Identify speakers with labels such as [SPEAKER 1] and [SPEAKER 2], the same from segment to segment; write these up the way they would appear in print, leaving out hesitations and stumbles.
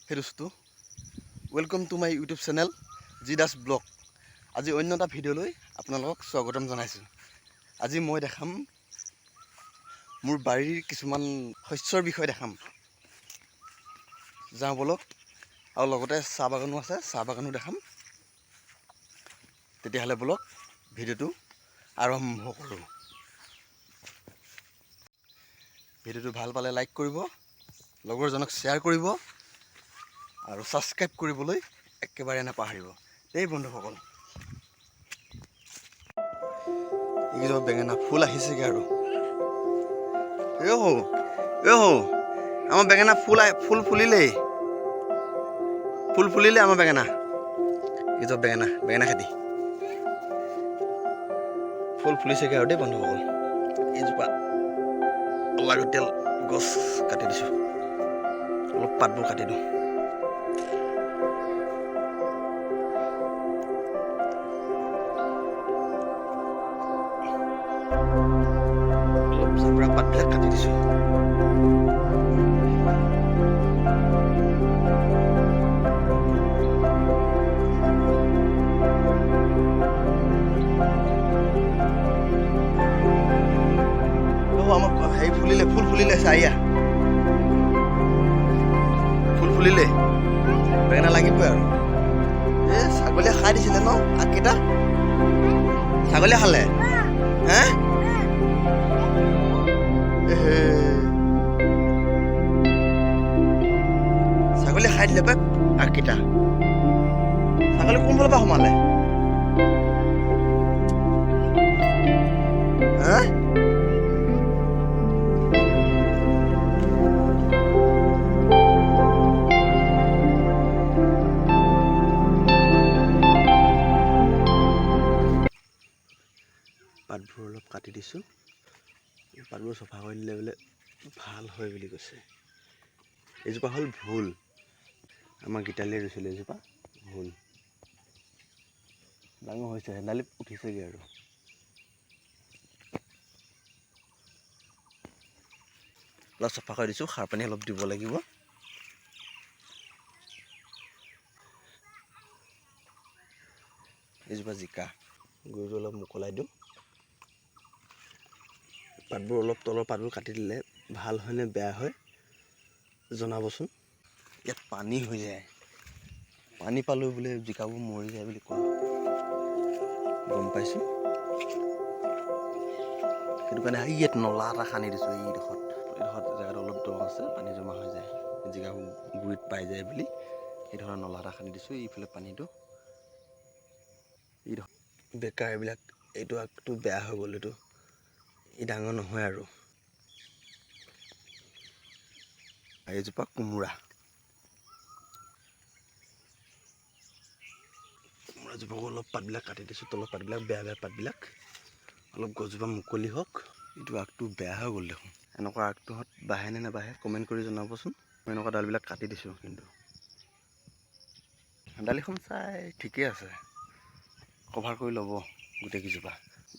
[SPEAKER 1] Hey dosto, welcome to my YouTube channel Jidas Blog. আজি অন্য এটা ভিডিও লৈ আপোনালোকক স্বাগতম জনাইছো। আজি মই দেখাম মোৰ বাৰীৰ কিছুমান শস্যৰ বিষয়ে দেখাম। যাওঁ বলক, আৰু লগতে চাহ বাগানো আছে, চাহ বাগানো দেখাম। তেতিয়াহ'লে বলক ভিডিওটো আৰম্ভ কৰোঁ। ভিডিওটো ভাল পালে লাইক কৰিব, লগৰজনক শ্বেয়াৰ কৰিব আৰু সাবস্ক্ৰাইব কৰিবলৈ একেবাৰে নাপাহৰিব দেই বন্ধুসকল। এইকেইজোপা বেঙেনা ফুল আহিছেগৈ আৰু আমাৰ বেঙেনা ফুল ফুলিলেই আমাৰ বেঙেনা। এইকেইজোপা বেঙেনা খেতি ফুল ফুলিছেগৈ আৰু দেই বন্ধুসকল। এইজোপা অলাগতিয়াল গছ কাটি দিছোঁ, অলপ পাতবোৰ কাটি দিওঁ। অলপ জাবৰা পাতবিলাক কাটি দিছোঁ। আমাৰ হেৰি ফুল ফুলিলে চাৰিয়া ফুল ফুলিলে বেঙেনা লাগিবই আৰু। এই ছাগলীয়ে খাই দিছিলে ন আগকেইটা, ছাগলীয়ে খালে হে ছাগলীয়ে খাই দিলে পাই আগকেইটা। ছাগলী কোনফালৰ পৰা সোমালে হা? পাতবোৰ অলপ কাটি দিছোঁ। পাতবোৰ চফা কৰি দিলে বোলে ভাল হয় বুলি কৈছে। এইজোপা হ'ল ভোল, আমাৰ গীতালীয়ে ৰুইছিলে এইজোপা ভোল। ডাঙৰ হৈছে, হেন্দালি উঠিছেগৈ আৰু। অলপ চফা কৰি দিছোঁ, সাৰ পানী অলপ দিব লাগিব। এইজোপা জিকা, গুৰিটো অলপ মোকলাই দিওঁ। পাতবোৰ অলপ তলৰ পাতবোৰ কাটি দিলে ভাল হয়নে বেয়া হয় জনাবচোন। ইয়াত পানী হৈ যায়, পানী পালেও বোলে জিকাবোৰ মৰি যায় বুলি কয়, গম পাইছোঁ। সেইটো কাৰণে ইয়াত নলা এটা খান্দি দিছোঁ। এইডোখৰত জেগাটো অলপ দ আছে, পানী জমা হৈ যায়, জিকাবোৰ গুৰিত পাই যায় বুলি এইডোখৰত নলা এটা খান্দি দিছোঁ। এইফালে পানীটো বেকাৰ এইবিলাক, এইটো আগটো বেয়া হৈ গ'ল, এইটো ডাঙৰ নহয় আৰু। এইজোপা কোমোৰাজোপাও অলপ পাতবিলাক কাটি দিছোঁ, তলৰ পাতবিলাক বেয়া পাতবিলাক। অলপ গছজোপা মুকলি হওক। এইটো আগটো বেয়া হৈ গ'ল দেখোন। এনেকুৱা আগটোহঁত বাঢ়ে নে নাবাঢ়ে কমেণ্ট কৰি জনাবচোন। মই এনেকুৱা ডালবিলাক কাটি দিছোঁ, কিন্তু ডালিখন চাই ঠিকেই আছে, কভাৰ কৰি ল'ব গোটেইকেইজোপা।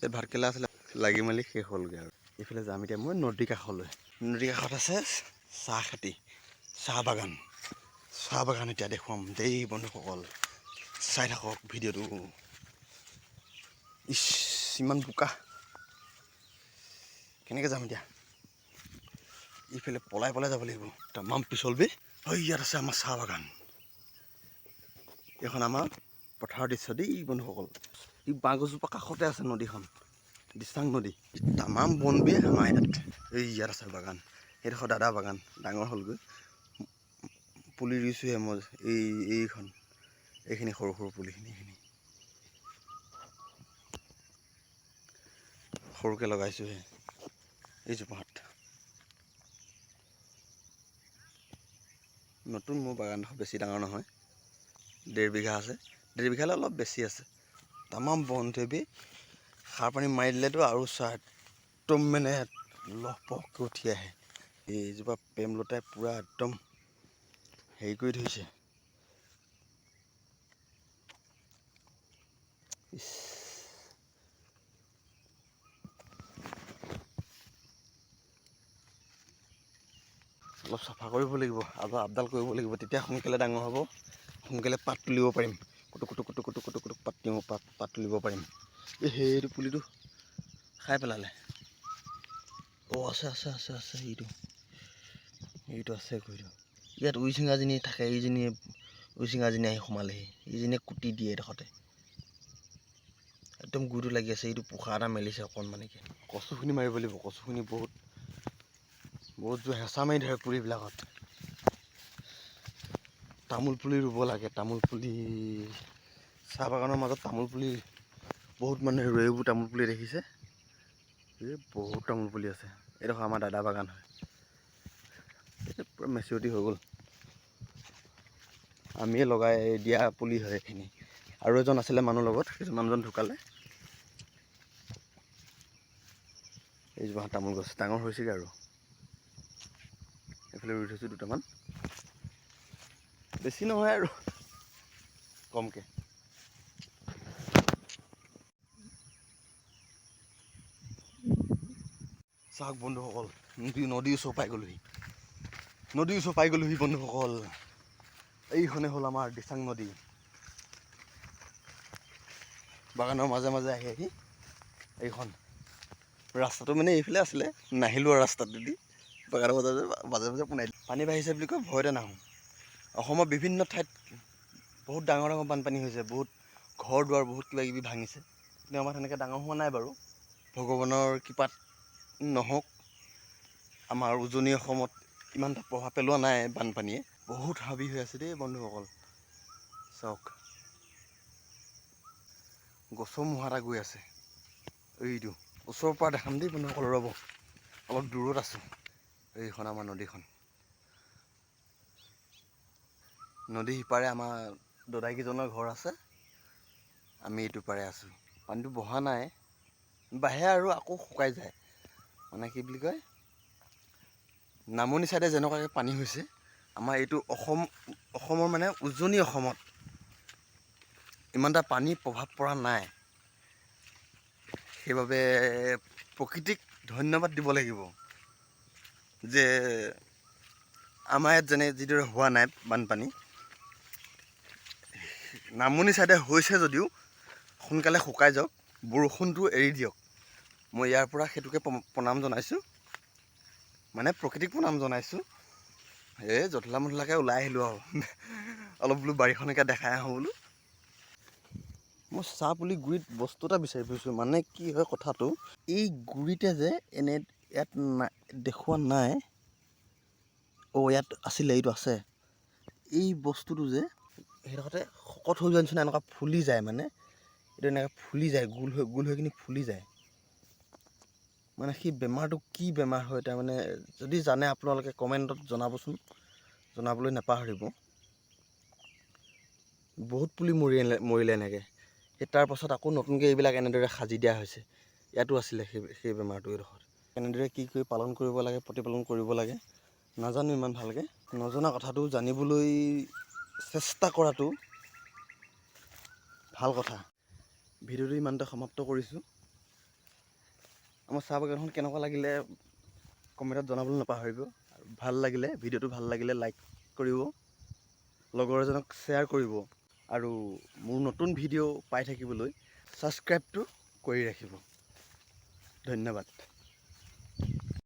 [SPEAKER 1] এই ভাতকেৰেলা আছিলে, লাগি মেলি শেষ হ'লগৈ আৰু। এইফালে যাম এতিয়া মই নদী কাষলৈ। নদী কাষত আছে চাহ খেতি, চাহ বাগান এতিয়া দেখুৱাম দেই বন্ধুসকল, চাই থাকক ভিডিঅ'টো। ইমান বোকা, কেনেকৈ যাম এতিয়া? ইফালে পলাই যাব লাগিব, তামাম পিছলবি। ইয়াত আছে আমাৰ চাহ বাগান। এইখন আমাৰ পথাৰৰ দৃশ্য দেই বন্ধুসকল। এই বাঁহ গছজোপা কাষতে আছে নদীখন, দিচাং নদী। তামাম বনবি আমাৰ ইয়াত। ইয়াত আছে বাগান, সেইডোখৰ দাদা বাগান, ডাঙৰ হ'লগৈ। পুলি ৰুইছোঁহে মই, এইখিনি সৰু পুলিখিনি সৰুকৈ লগাইছোঁহে এইজোপাত। নতুন মোৰ বাগানডোখৰ বেছি ডাঙৰ নহয়, 1.5 বিঘা আছে। 1.5 বিঘালৈ অলপ বেছি আছে। তামাম বন থবি, সাৰ পানী মাৰি দিলেতো আৰু চাহ একদম মানে লহপহকৈ উঠি আহে। এইজোপা প্ৰেমলতাই পূৰা একদম হেৰি কৰি ধৰিছে। অলপ চাফা কৰিব লাগিব আৰু আপডাল কৰিব লাগিব, তেতিয়া সোনকালে ডাঙৰ হ'ব, সোনকালে পাত তুলিব পাৰিম। কুটুক কুটুক কুটুক কুটুক কুটুক কুটুক পাত তুলিব পাৰিম। এই সেইটো পুলিটো খাই পেলালে। অঁ আছে আছে আছে আছে, এইটো আছে কৈটো। ইয়াত উইচিঙাজনী থাকে, উইচিঙাজনী আহি সোমালেহি, এইজনীয়ে কুটি দিয়ে এডোখৰতে। একদম গুৰিটো লাগি আছে, এইটো পোখা এটা মেলিছে অকণমানিকে। কচুখিনি মাৰিব লাগিব, কচুখিনি বহুত জোৰ হেঁচা মাৰি ধৰে পুলিবিলাকত। তামোল পুলি ৰুব লাগে, তামোল পুলি। চাহ বাগানৰ মাজত তামোল পুলি বহুত মানুহে ৰুৱে, এইবোৰ তামোল পুলি দেখিছে, এই বহুত তামোল পুলি আছে। এইডোখৰ আমাৰ দাদা বাগান হয়, পূৰা মেচিউৰিটি হৈ গ'ল, আমিয়ে লগাই দিয়া পুলি হয় এইখিনি। আৰু এজন আছিলে মানুহ লগত, সেইটো মানুহজন ঢুকালে। এইজোপা তামোল গছ ডাঙৰ হৈছেগৈ আৰু এইফালে ৰুই থৈছোঁ দুটামান, বেছি নহয় আৰু কমকৈ। চাওক বন্ধুসকল, নদীৰ ওচৰ পাই গ'লোহি, বন্ধুসকল। এইখনে হ'ল আমাৰ দিচাং নদী। বাগানৰ মাজে মাজে আহি এইখন ৰাস্তাটো মানে এইফালে আছিলে, নাহিলোঁ আৰু ৰাস্তাটোদি বাগানৰ মাজে মাজে পোনাই দিলোঁ। পানী বাঢ়িছে বুলি কয় ভয়তে নাহোঁ। অসমৰ বিভিন্ন ঠাইত বহুত ডাঙৰ ডাঙৰ বানপানী হৈছে, বহুত ঘৰ দুৱাৰ বহুত কিবা কিবি ভাঙিছে, কিন্তু আমাৰ তেনেকৈ ডাঙৰ হোৱা নাই বাৰু। ভগৱানৰ কৃপাত নহওক, আমাৰ উজনি অসমত ইমান এটা প্ৰভাৱ পেলোৱা নাই বানপানীয়ে। বহুত হাবি হৈ আছে দেই বন্ধুসকল, চাওক গছৰ মুঢ়া এটা গৈ আছে, এইটো ওচৰৰ পৰা দেখাম দেই বন্ধুসকল, ৰ'ব অলপ দূৰত আছোঁ। এইখন আমাৰ নদীখন, নদী সিপাৰে আমাৰ দদাইকেইজনৰ ঘৰ আছে, আমি এইটো পাৰে আছোঁ। পানীটো বহা নাই, বাঢ়ে আৰু আকৌ শুকাই যায়। মানে কি বুলি কয়, নামনি ছাইডে যেনেকুৱাকৈ পানী হৈছে, আমাৰ এইটো অসমৰ মানে উজনি অসমত ইমান এটা পানীৰ প্ৰভাৱ পৰা নাই। সেইবাবে প্ৰকৃতিক ধন্যবাদ দিব লাগিব যে আমাৰ ইয়াত যিদৰে হোৱা নাই বানপানী, নামনি ছাইডে হৈছে যদিও সোনকালে শুকাই যাওক, বৰষুণটো এৰি দিয়ক। মই ইয়াৰ পৰা সেইটোকে প্ৰণাম জনাইছোঁ, মানে প্ৰকৃতিক প্ৰণাম জনাইছোঁ। এই জধলা মধলাকৈ ওলাই আহিলোঁ আৰু অলপ বোলো বাৰীখনকে দেখাই আহোঁ বোলো। মই চাহ পুলি গুৰিত বস্তু এটা বিচাৰি ফুৰিছোঁ, মানে কি হয় কথাটো, এই গুৰিতে যে ইয়াত দেখুওৱা নাই, ইয়াত আছিলে, এইটো আছে। এই বস্তুটো যে সেইডোখৰতে শকত হৈ যোৱাৰ নিচিনা এনেকুৱা ফুলি যায়, মানে এইটো এনেকৈ ফুলি যায়, গোল হৈ কিনি ফুলি যায়। মানে সেই বেমাৰটো কি বেমাৰ হয়, তাৰমানে যদি জানে আপোনালোকে কমেণ্টত জনাবচোন, জনাবলৈ নাপাহৰিব। বহুত পুলি মৰিলে এনেকৈ, তাৰ পাছত আকৌ নতুনকৈ এইবিলাক এনেদৰে সাজি দিয়া হৈছে। ইয়াতো আছিলে সেই বেমাৰটো এইডোখৰত। এনেদৰে কি কৰি পালন কৰিব লাগে, প্ৰতিপালন কৰিব লাগে নাজানো ইমান ভালকৈ। নজনা কথাটো জানিবলৈ চেষ্টা কৰাটো ভাল কথা। ভিডিঅ'টো ইমানতে সমাপ্ত কৰিছোঁ। আমাৰ চাহ বাগানখন কেনেকুৱা লাগিলে কমেণ্টত জনাবলৈ নাপাহৰিব। ভাল লাগিলে, ভিডিঅ'টো ভাল লাগিলে লাইক কৰিব, লগৰ এজনক শ্বেয়াৰ কৰিব, আৰু মোৰ নতুন ভিডিঅ' পাই থাকিবলৈ ছাবস্ক্ৰাইবটো কৰি ৰাখিব। ধন্যবাদ।